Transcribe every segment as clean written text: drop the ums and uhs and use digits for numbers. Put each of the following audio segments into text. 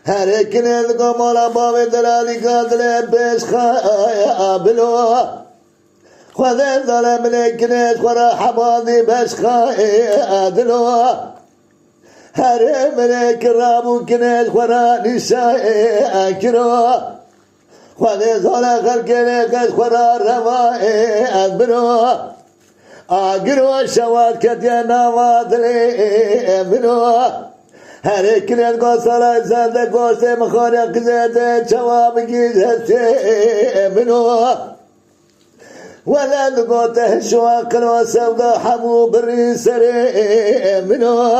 هركن القمر باب دلالي قادر بشخا بلو خذ ظلم لكنت خرا حباضي بشخا أدلو هرم لك الراب كنت خرا نساء أكرو خذ ظلم خلق لك خرا رواء أدبرو أقرو شوال كتنا وادلي منو هر كنت قصر زاد قوس مخارق زاد جواب جيزت منو ولد قوته شواقل وسوق حمو بالرسل منو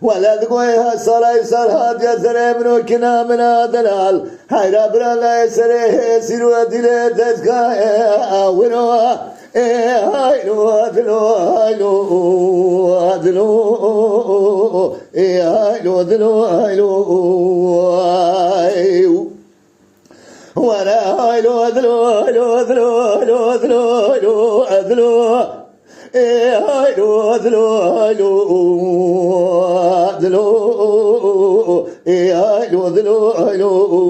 ولد قويها صلاة صلاة يسر منو كنا من دلال هاي ربنا لا يسر سيرو دل تزكا ونو هاي لو دلو هاي لو دلو هاي لو دلو هاي لو ولا هاي لو دلو هاي لو دلو هاي لو دلو هاي لو هاي لو دلو هاي لو دلو هاي لو دلو هاي لو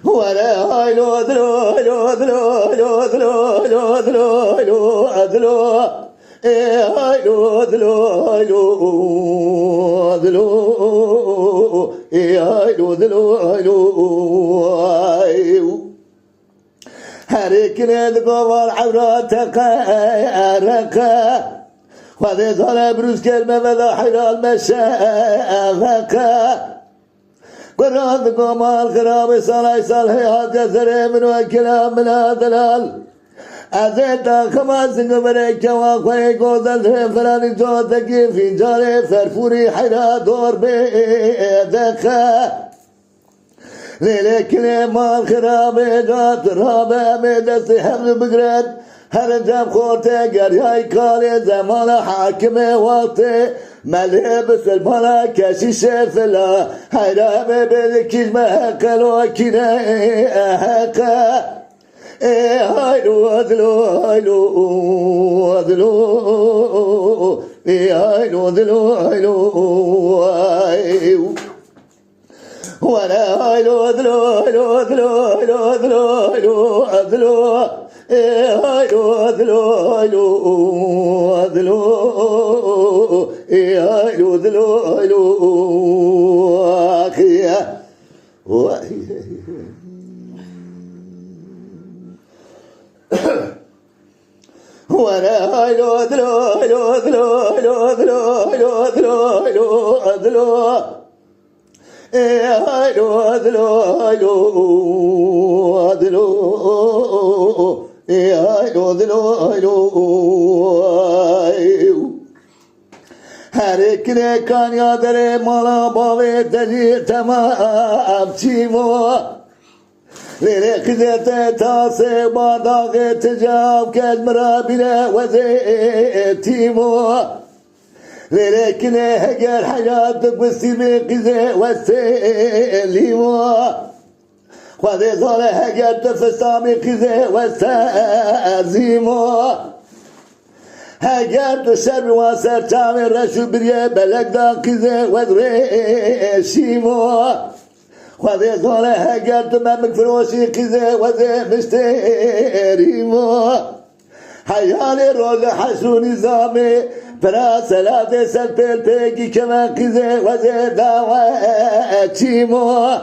ولا هاي لو دلو لو دلو لو دلو لو دلو لو دلو هاي لو دلو هاي لو دلو هاي لو دلو هاي لو هركن القمر عوراتك أركا وذي ظل بروز كلمة مذا حلال مشافك قرآن قمال خراب صلاة صالحة جزر من وكلام من هذلال أزيدا خماس قبرك واقوي قوزل فلان جوتك في جاري فرفوري حيرا دور بيدك ليلك مال خراب جات رابع مدست حمد بقرد هر جم خورته گریای کال زمان حاکم وقت ملعب سلمان کشیش فلا حیرام بلکیش محقل و کنه حقا هایلو ادلو هایلو ادلو هایلو ادلو هایلو ولا هایلو ادلو هایلو ادلو هایلو ادلو ادلو هايلو ادلو هايلو ادلو هايلو ادلو هايلو اخي وانا هايلو ادلو هايلو ادلو هايلو ادلو هايلو ادلو ادلو هايلو ادلو هايلو ادلو هايلو ادلو هايلو هركن كان يادر مالا باوي تجي تمام تيمو ليرك زيت تاسي باداغ تجاب كجمرا بلا وزي تيمو لكن هجر حياتك بسيمي قزي وسيليمو خذي صالح هجر تفسامي قزي وسازيمو هجر تشرب واسر تامي رشو بريه بلق دا قزي وزريشيمو خذي صالح هجر تمامك فروشي قزي وزي مشتريمو حيالي روز حسو نظامي برا سلاد سلپل پیگی کمان قیزه وزه داوه چیمو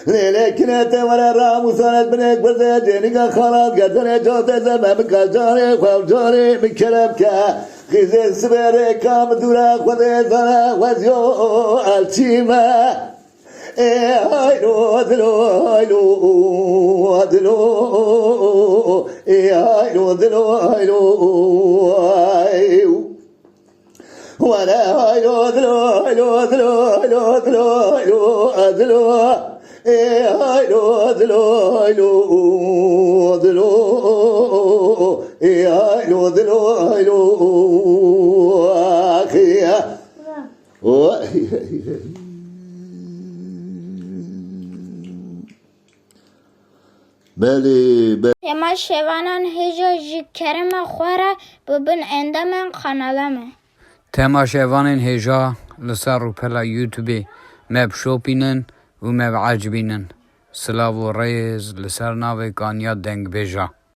لیله کنته وره راموسانت بنک برده جنگا خالات گردن جاته زمه مکجاره خوابجاره مکرم که قیزه سبره کام دوره خوده زنه وزیو الچیمه aylo dilo aylo dilo aylo dilo aylo ولا aylo dilo aylo dilo aylo dilo aylo dilo aylo dilo aylo dilo aylo dilo aylo akhiya بله Tema şevanan heja ji kerema xwara bibin endemen kanalame. Tema şevanên hêja li ser rûpela YouTubeê me bişopînin û me biecibînin. Silav û rêz li ser navê Kaniya Dengbêja.